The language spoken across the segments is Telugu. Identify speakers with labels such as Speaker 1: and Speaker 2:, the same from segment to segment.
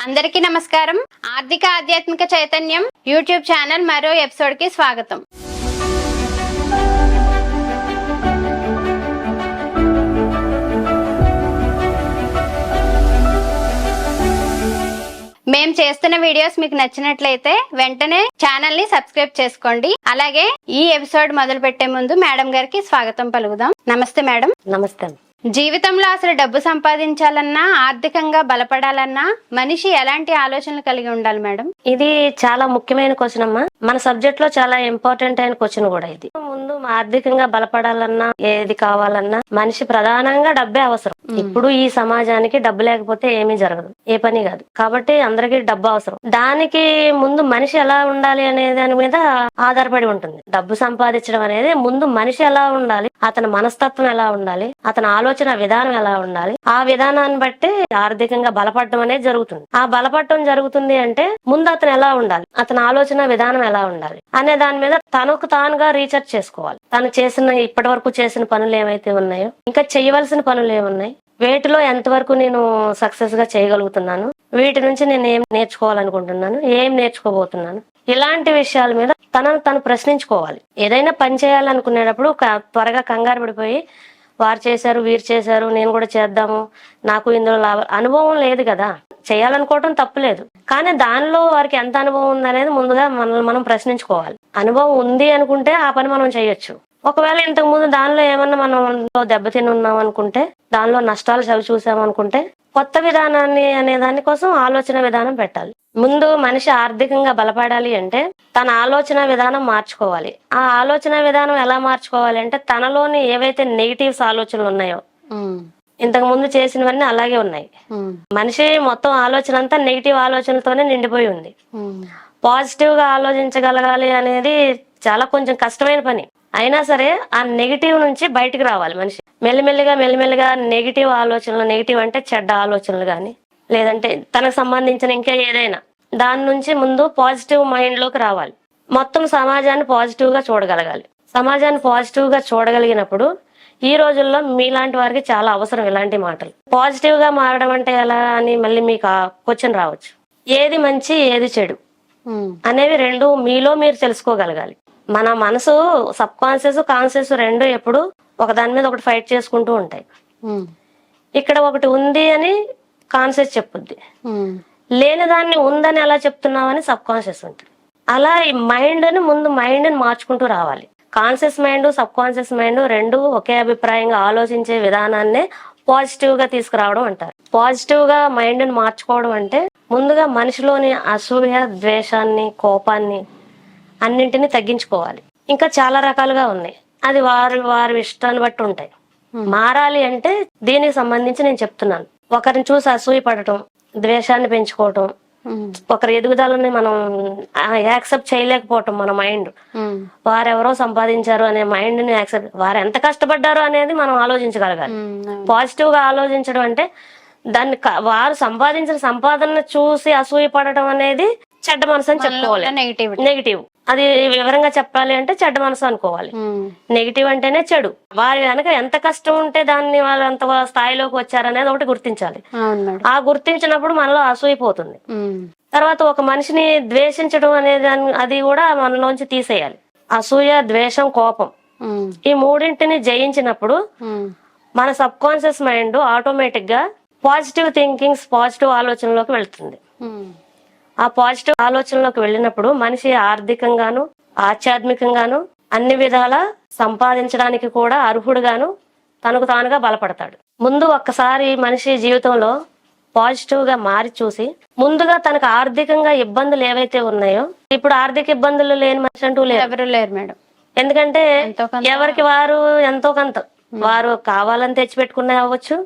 Speaker 1: అందరికీ నమస్కారం. ఆర్థిక ఆధ్యాత్మిక చైతన్యం యూట్యూబ్ ఛానల్ మరో ఎపిసోడ్ కి స్వాగతం. మేము చేస్తున్న వీడియోస్ మీకు నచ్చినట్లయితే వెంటనే ఛానల్ ని సబ్స్క్రైబ్ చేసుకోండి. అలాగే ఈ ఎపిసోడ్ మొదలు పెట్టే ముందు మేడం గారికి స్వాగతం పలుకుదాం. నమస్తే మేడం.
Speaker 2: నమస్తే.
Speaker 1: జీవితంలో అసలు డబ్బు సంపాదించాలన్నా, ఆర్థికంగా బలపడాలన్నా మనిషి ఎలాంటి ఆలోచనలు కలిగి ఉండాలి మేడం?
Speaker 2: ఇది చాలా ముఖ్యమైన క్వశ్చన్ అమ్మా. మన సబ్జెక్ట్ లో చాలా ఇంపార్టెంట్ అయిన క్వశ్చన్ కూడా ఇది. ముందు ఆర్థికంగా బలపడాలన్నా, ఏది కావాలన్నా మనిషి ప్రధానంగా డబ్బే అవసరం. ఇప్పుడు ఈ సమాజానికి డబ్బు లేకపోతే ఏమీ జరగదు, ఏ పని కాదు. కాబట్టి అందరికీ డబ్బు అవసరం. దానికి ముందు మనిషి ఎలా ఉండాలి అనే దాని మీద ఆధారపడి ఉంటుంది. డబ్బు సంపాదించడం అనేది ముందు మనిషి ఎలా ఉండాలి, అతని మనస్తత్వం ఎలా ఉండాలి, అతని ఆలోచన విధానం ఎలా ఉండాలి, ఆ విధానాన్ని బట్టి ఆర్థికంగా బలపడడం అనేది జరుగుతుంది. ఆ బలపడటం జరుగుతుంది అంటే ముందు అతను ఎలా ఉండాలి, అతని ఆలోచన విధానం ఎలా ఉండాలి అనే దాని మీద తనకు తానుగా రీసెర్చ్ చేసుకోవాలి. తను ఇప్పటి వరకు చేసిన పనులు ఏమైతే ఉన్నాయో, ఇంకా చేయవలసిన పనులు ఏమున్నాయి, వేటిలో ఎంతవరకు నేను సక్సెస్ గా చేయగలుగుతున్నాను, వీటి నుంచి నేను ఏం నేర్చుకోవాలనుకుంటున్నాను, ఏం నేర్చుకోబోతున్నాను, ఇలాంటి విషయాల మీద తను ప్రశ్నించుకోవాలి. ఏదైనా పని చేయాలనుకునేటప్పుడు త్వరగా కంగారు పడిపోయి వారు చేశారు, వీరు చేశారు, నేను కూడా చేద్దాము, నాకు ఇందులో అనుభవం లేదు కదా, చేయాలనుకోవటం తప్పులేదు. కానీ దానిలో వారికి ఎంత అనుభవం ఉందనేది ముందుగా మనల్ని మనం ప్రశ్నించుకోవాలి. అనుభవం ఉంది అనుకుంటే ఆ పని మనం చేయొచ్చు. ఒకవేళ ఇంతకు ముందు దానిలో ఏమన్నా మనం దెబ్బతిని ఉన్నాం అనుకుంటే, దానిలో నష్టాలు చవి చూసామనుకుంటే కొత్త విధానాన్ని అనే దానికోసం ఆలోచన విధానం పెట్టాలి. ముందు మనిషి ఆర్థికంగా బలపడాలి అంటే తన ఆలోచన విధానం మార్చుకోవాలి. ఆ ఆలోచన విధానం ఎలా మార్చుకోవాలి అంటే తనలోని ఏవైతే నెగిటివ్స్ ఆలోచనలు ఉన్నాయో, ఇంతకు ముందు చేసినవన్నీ అలాగే ఉన్నాయి. మనిషి మొత్తం ఆలోచన అంతా నెగిటివ్ ఆలోచనలతోనే నిండిపోయి ఉంది. పాజిటివ్ గా ఆలోచించగలగాలి అనేది చాలా కొంచెం కష్టమైన పని. అయినా సరే ఆ నెగిటివ్ నుంచి బయటికి రావాలి మనిషి. మెల్లిమెల్లిగా నెగిటివ్ ఆలోచనలు, నెగిటివ్ అంటే చెడ్డ ఆలోచనలు గాని, లేదంటే తనకు సంబంధించిన ఇంకా ఏదైనా దాని నుంచి ముందు పాజిటివ్ మైండ్ లోకి రావాలి. మొత్తం సమాజాన్ని పాజిటివ్ గా చూడగలగాలి. సమాజాన్ని పాజిటివ్ గా చూడగలిగినప్పుడు ఈ రోజుల్లో మీలాంటి వారికి చాలా అవసరం ఇలాంటి మాటలు. పాజిటివ్ గా మారడం అంటే ఎలా అని మళ్ళీ మీకు క్వశ్చన్ రావచ్చు. ఏది మంచి, ఏది చెడు అనేవి రెండు మీలో మీరు తెలుసుకోగలగాలి. మన మనసు సబ్ కాన్షియస్, కాన్షియస్ రెండు ఎప్పుడు ఒక దాని మీద ఒకటి ఫైట్ చేసుకుంటూ ఉంటాయి. ఇక్కడ ఒకటి ఉంది అని కాన్షియస్ చెప్పుద్ది, లేని దాన్ని ఉందని ఎలా చెప్తున్నావని సబ్ కాన్షియస్ ఉంటుంది. అలా ఈ ముందు మైండ్ ని మార్చుకుంటూ రావాలి. Conscious mind, sub conscious mind రెండు ఒకే అభిప్రాయంగా ఆలోచించే విధానాన్ని పాజిటివ్ గా తీసుకురావడం అంటారు. పాజిటివ్ గా మైండ్ ని మార్చుకోవడం అంటే ముందుగా మనిషిలోని అసూయ, ద్వేషాన్ని, కోపాన్ని అన్నింటినీ తగ్గించుకోవాలి. ఇంకా చాలా రకాలుగా ఉన్నాయి, అది వారి ఇష్టాన్ని బట్టి ఉంటాయి. మారాలి అంటే దీనికి సంబంధించి నేను చెప్తున్నాను. ఒకరిని చూసి అసూయ పడటం, ద్వేషాన్ని పెంచుకోవటం, ఒకరి ఎదుగుదలని మనం యాక్సెప్ట్ చేయలేకపోవటం, మన మైండ్ వారెవరో సంపాదించారు అనే మైండ్ ని యాక్సెప్ట్, వారు ఎంత కష్టపడ్డారు అనేది మనం ఆలోచించగలగాలి. పాజిటివ్ గా ఆలోచించడం అంటే దాన్ని వారు సంపాదించిన సంపాదన చూసి అసూయ పడటం అనేది చెడ్డ మనసు అని చెప్పుకోవాలి. నెగిటివ్ అది వివరంగా చెప్పాలి అంటే చెడ్డ మనసు అనుకోవాలి. నెగిటివ్ అంటేనే చెడు. వారి కనుక ఎంత కష్టం ఉంటే దాన్ని వాళ్ళు అంత స్థాయిలోకి వచ్చారనేది ఒకటి గుర్తించాలి. ఆ గుర్తించినప్పుడు మనలో అసూయిపోతుంది. తర్వాత ఒక మనిషిని ద్వేషించడం అనేది అది కూడా మనలోంచి తీసేయాలి. అసూయ, ద్వేషం, కోపం ఈ మూడింటిని జయించినప్పుడు మన సబ్ కాన్షియస్ మైండ్ ఆటోమేటిక్ గా పాజిటివ్ థింకింగ్స్, పాజిటివ్ ఆలోచనలోకి వెళ్తుంది. ఆ పాజిటివ్ ఆలోచనలోకి వెళ్ళినప్పుడు మనిషి ఆర్థికంగాను, ఆధ్యాత్మికంగాను అన్ని విధాల సంపాదించడానికి కూడా అర్హుడుగాను తనకు తానుగా బలపడతాడు. ముందు ఒక్కసారి మనిషి జీవితంలో పాజిటివ్ గా మారి చూసి ముందుగా తనకు ఆర్థికంగా ఇబ్బందులు ఏవైతే ఉన్నాయో, ఇప్పుడు ఆర్థిక ఇబ్బందులు లేని మనిషి అంటూ
Speaker 1: ఎవరు లేరు మేడం.
Speaker 2: ఎందుకంటే ఎవరికి వారు ఎంతో కొంత వారు కావాలని తెచ్చిపెట్టుకునే అవ్వచ్చు,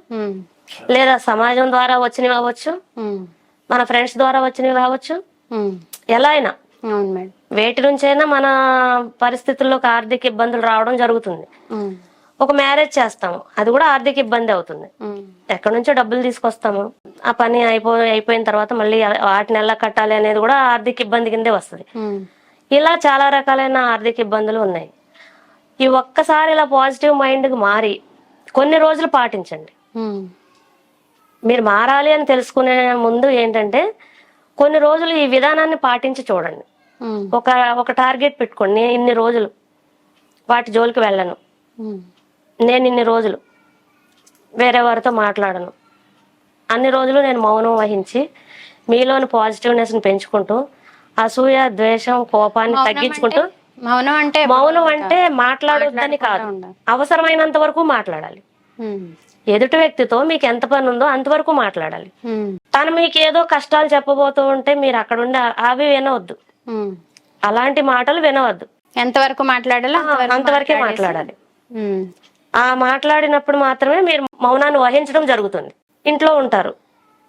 Speaker 2: లేదా సమాజం ద్వారా వచ్చినవి అవ్వచ్చు, మన ఫ్రెండ్స్ ద్వారా వచ్చినవి కావచ్చు, ఎలా అయినా వేటి నుంచైనా మన పరిస్థితుల్లోకి ఆర్థిక ఇబ్బందులు రావడం జరుగుతుంది. ఒక మ్యారేజ్ చేస్తాము, అది కూడా ఆర్థిక ఇబ్బంది అవుతుంది. ఎక్కడి నుంచో డబ్బులు తీసుకొస్తాము, ఆ పని అయిపోయిన తర్వాత మళ్ళీ వాటిని ఎలా కట్టాలి అనేది కూడా ఆర్థిక ఇబ్బంది కిందే వస్తుంది. ఇలా చాలా రకాలైన ఆర్థిక ఇబ్బందులు ఉన్నాయి. ఈ ఒక్కసారి ఇలా పాజిటివ్ మైండ్ కి మారి కొన్ని రోజులు పాటించండి. మీరు మారాలి అని తెలుసుకునే ముందు ఏంటంటే కొన్ని రోజులు ఈ విధానాన్ని పాటించి చూడండి. ఒక టార్గెట్ పెట్టుకోండి. నేను ఇన్ని రోజులు వాటి జోలికి వెళ్ళను, నేను ఇన్ని రోజులు వేరే వారితో మాట్లాడను, అన్ని రోజులు నేను మౌనం వహించి మీలోని పాజిటివ్నెస్ని పెంచుకుంటూ అసూయ, ద్వేషం, కోపాన్ని తగ్గించుకుంటూ. మౌనం అంటే మాట్లాడొద్దని కాదు, అవసరమైనంత వరకు మాట్లాడాలి. ఎదుటి వ్యక్తితో మీకు ఎంత పని ఉందో అంతవరకు మాట్లాడాలి. తను మీకు ఏదో కష్టాలు చెప్పబోతూ ఉంటే మీరు అక్కడ ఉండి అవి వినవద్దు, అలాంటి మాటలు వినవద్దు.
Speaker 1: ఎంతవరకు మాట్లాడాలో
Speaker 2: అంతవరకే మాట్లాడాలి. ఆ మాట్లాడినప్పుడు మాత్రమే మీరు మౌనాన్ని వహించడం జరుగుతుంది. ఇంట్లో ఉంటారు,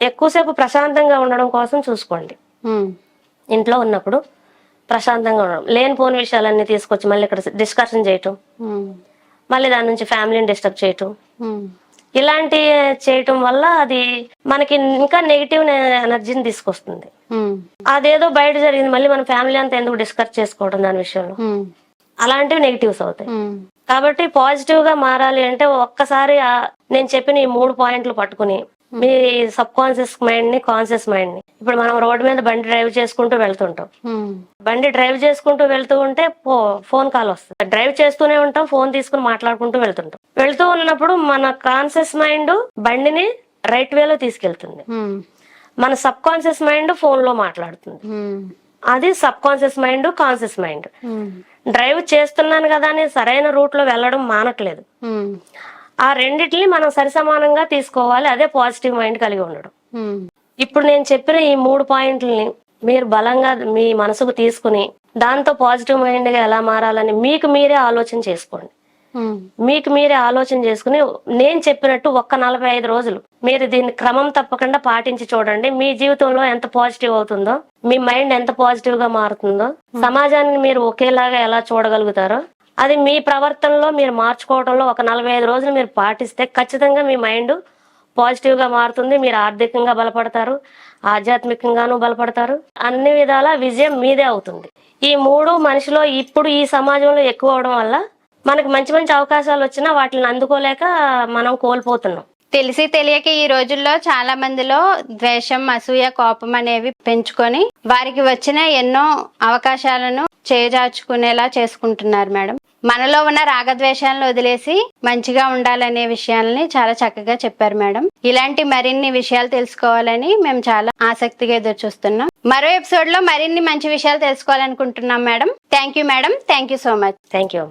Speaker 2: ఎక్కువసేపు ప్రశాంతంగా ఉండడం కోసం చూసుకోండి. ఇంట్లో ఉన్నప్పుడు ప్రశాంతంగా ఉండడం, లేనిపోని విషయాలన్నీ తీసుకొచ్చి మళ్ళీ ఇక్కడ డిస్కషన్ చేయటం, మళ్ళీ దాని నుంచి ఫ్యామిలీని డిస్టర్బ్ చేయటం, ఇలాంటి చేయటం వల్ల అది మనకి ఇంకా నెగిటివ్ ఎనర్జీని తీసుకొస్తుంది. అదేదో బయట జరిగింది మళ్ళీ మన ఫ్యామిలీ అంతా ఎందుకు డిస్కస్ చేసుకోవడం దాని విషయంలో, అలాంటివి నెగిటివ్స్ అవుతాయి. కాబట్టి పాజిటివ్ గా మారాలి అంటే ఒక్కసారి నేను చెప్పిన ఈ 3 పాయింట్లు పట్టుకుని మీ సబ్ కాన్షియస్ మైండ్ ని, కాన్షియస్ మైండ్ ని, ఇప్పుడు మనం రోడ్డు మీద బండి డ్రైవ్ చేసుకుంటూ వెళ్తుంటాం. బండి డ్రైవ్ చేసుకుంటూ వెళ్తూ ఉంటే ఫోన్ కాల్ వస్తుంది, డ్రైవ్ చేస్తూనే ఉంటాం, ఫోన్ తీసుకుని మాట్లాడుకుంటూ వెళ్తుంటాం. వెళ్తూ ఉన్నప్పుడు మన కాన్షియస్ మైండ్ బండిని రైట్ వేలో తీసుకెళ్తుంది, మన సబ్ కాన్షియస్ మైండ్ ఫోన్ లో మాట్లాడుతుంది. అది sub conscious mind, conscious mind. Drive చేస్తున్నాను కదా అని సరైన రూట్ లో వెళ్ళడం మానట్లేదు. ఆ రెండిటిని మనం సరిసమానంగా తీసుకోవాలి, అదే పాజిటివ్ మైండ్ కలిగి ఉండడం. ఇప్పుడు నేను చెప్పిన ఈ 3 పాయింట్లని మీరు బలంగా మీ మనసుకు తీసుకుని దాంతో పాజిటివ్ మైండ్ గా ఎలా మారాలని మీకు మీరే ఆలోచన చేసుకోండి. మీకు మీరే ఆలోచన చేసుకుని నేను చెప్పినట్టు 45 రోజులు మీరు దీన్ని క్రమం తప్పకుండా పాటించి చూడండి. మీ జీవితంలో ఎంత పాజిటివ్ అవుతుందో, మీ మైండ్ ఎంత పాజిటివ్ గా మారుతుందో, సమాజాన్ని మీరు ఒకేలాగా ఎలా చూడగలుగుతారో, అది మీ ప్రవర్తనలో మీరు మార్చుకోవడంలో 45 రోజులు మీరు పాటిస్తే ఖచ్చితంగా మీ మైండ్ పాజిటివ్ గా మారుతుంది. మీరు ఆర్థికంగా బలపడతారు, ఆధ్యాత్మికంగానూ బలపడతారు, అన్ని విధాల విజయం మీదే అవుతుంది. ఈ 3 మనిషిలో ఇప్పుడు ఈ సమాజంలో ఎక్కువ అవడం వల్ల మనకు మంచి మంచి అవకాశాలు వచ్చినా వాటిని అందుకోలేక మనం కోల్పోతున్నాం.
Speaker 1: తెలిసి తెలియక ఈ రోజుల్లో చాలా మందిలో ద్వేషం, అసూయ, కోపం అనేవి పెంచుకొని వారికి వచ్చిన ఎన్నో అవకాశాలను చేజార్చుకునేలా చేసుకుంటున్నారు మేడం. మనలో ఉన్న రాగద్వేషాలను వదిలేసి మంచిగా ఉండాలనే విషయాలని చాలా చక్కగా చెప్పారు మేడం. ఇలాంటి మరిన్ని విషయాలు తెలుసుకోవాలని మేము చాలా ఆసక్తిగా ఎదురు చూస్తున్నాం. మరో ఎపిసోడ్ లో మరిన్ని మంచి విషయాలు తెలుసుకోవాలనుకుంటున్నాం madam. Thank you madam, thank you so much.
Speaker 2: Thank you.